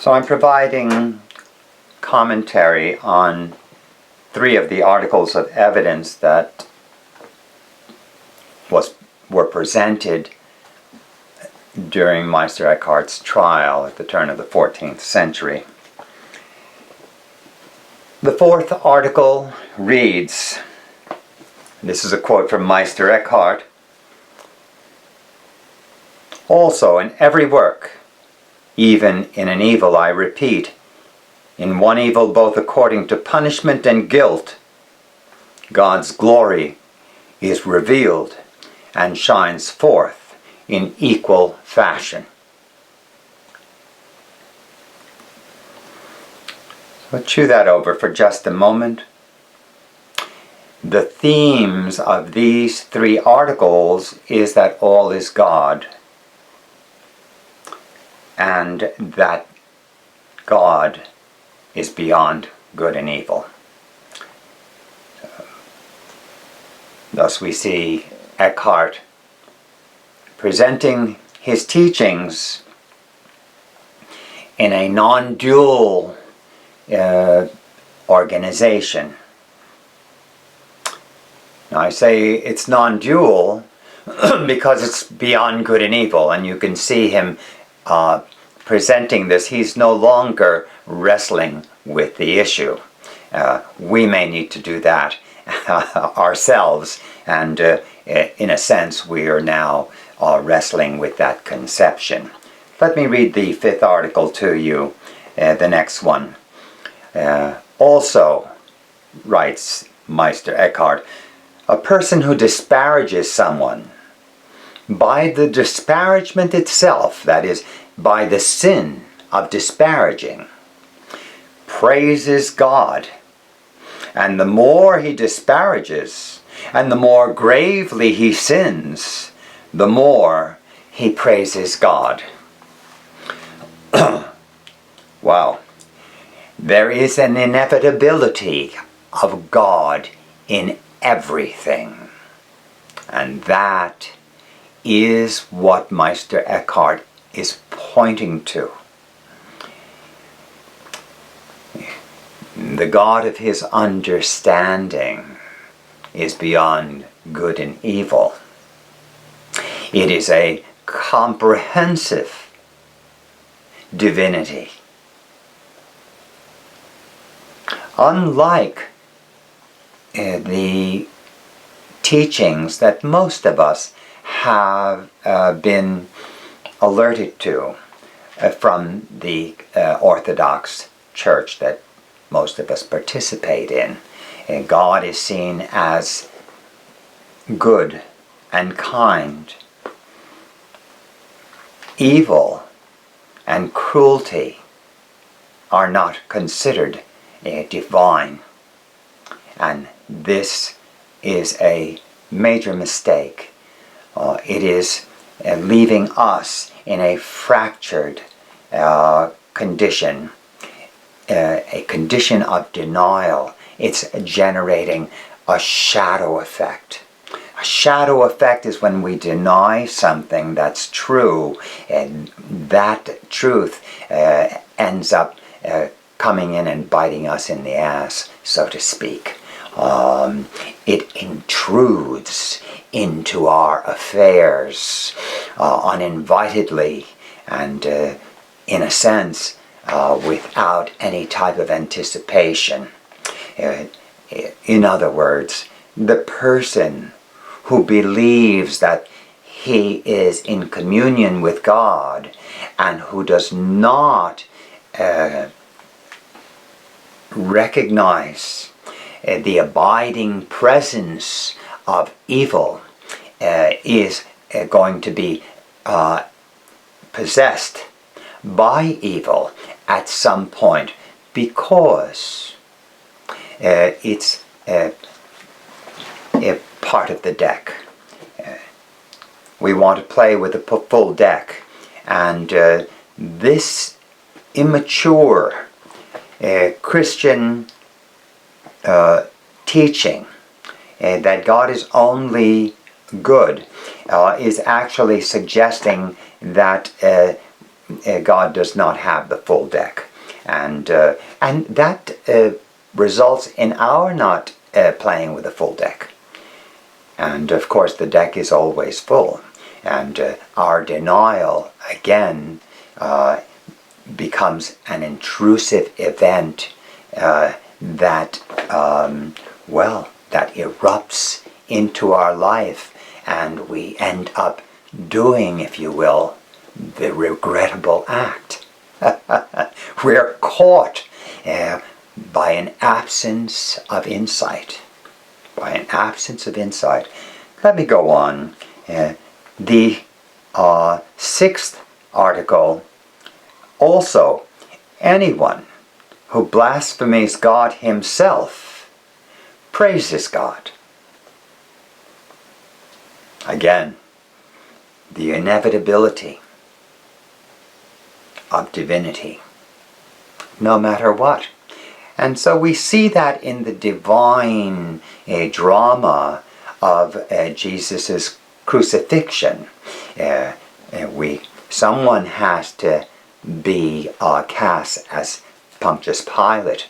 So I'm providing commentary on 3 of the articles of evidence that were presented during Meister Eckhart's trial at the turn of the 14th century. The 4th article reads, this is a quote from Meister Eckhart, "Also in every work, even in an evil, I repeat, in one evil both according to punishment and guilt, God's glory is revealed and shines forth in equal fashion." So chew that over for just a moment. The themes of these 3 articles is that all is God, and that God is beyond good and evil. Thus we see Eckhart presenting his teachings in a non-dual organization. Now I say it's non-dual because it's beyond good and evil, and you can see him presenting this. He's no longer wrestling with the issue. We may need to do that ourselves, and in a sense we are now wrestling with that conception. Let me read the 5th article to you, the next one. Also, writes Meister Eckhart, a person who disparages someone by the disparagement itself, that is, by the sin of disparaging, praises God. And the more he disparages, and the more gravely he sins, the more he praises God. Wow. There is an inevitability of God in everything. And that is what Meister Eckhart is pointing to. The God of his understanding is beyond good and evil. It is a comprehensive divinity. Unlike the teachings that most of us have been alerted to from the Orthodox Church that most of us participate in. And God is seen as good and kind. Evil and cruelty are not considered divine. And this is a major mistake. It is leaving us in a fractured condition, a condition of denial. It's generating a shadow effect. A shadow effect is when we deny something that's true, and that truth ends up coming in and biting us in the ass, so to speak. It intrudes into our affairs uninvitedly and, in a sense, without any type of anticipation. In other words, the person who believes that he is in communion with God and who does not recognize the abiding presence of evil is going to be possessed by evil at some point, because it's a part of the deck. We want to play with the full deck, and this immature Christian teaching that God is only good is actually suggesting that God does not have the full deck. And that results in our not playing with a full deck. And of course the deck is always full. And our denial, again, becomes an intrusive event that erupts into our life, and we end up doing, if you will, the regrettable act. We're caught by an absence of insight. By an absence of insight. Let me go on. The sixth article, also, anyone who blasphemes God himself praises God. Again, the inevitability of divinity, no matter what. And so we see that in the divine drama of Jesus' crucifixion. Someone has to be cast as Pontius Pilate,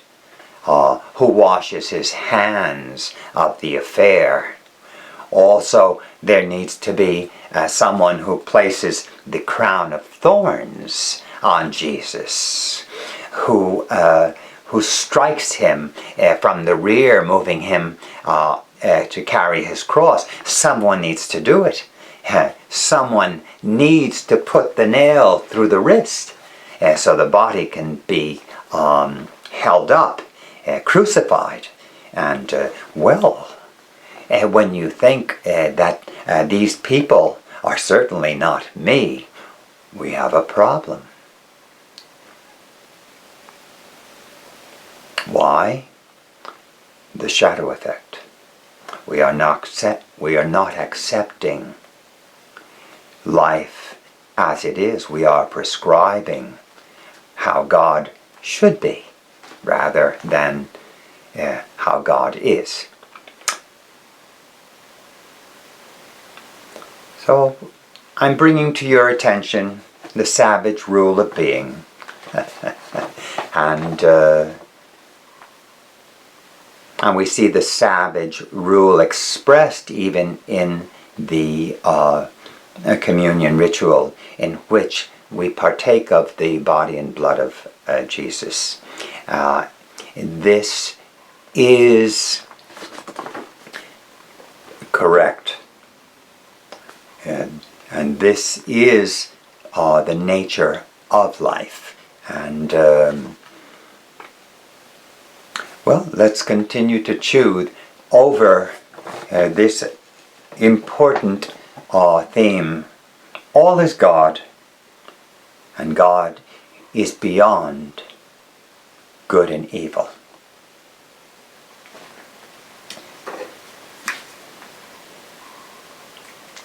who washes his hands of the affair. Also, there needs to be someone who places the crown of thorns on Jesus, who strikes him from the rear, moving him to carry his cross. Someone needs to do it. Someone needs to put the nail through the wrist so the body can be held up, crucified. And when you think that these people are certainly not me, we have a problem. Why? The shadow effect. We are not accepting life as it is. We are prescribing how God should be rather than how God is. So I'm bringing to your attention the savage rule of being. And we see the savage rule expressed even in the communion ritual, in which we partake of the body and blood of Jesus. This is correct. And this is the nature of life. And let's continue to chew over this important theme. All is God, and God is beyond good and evil.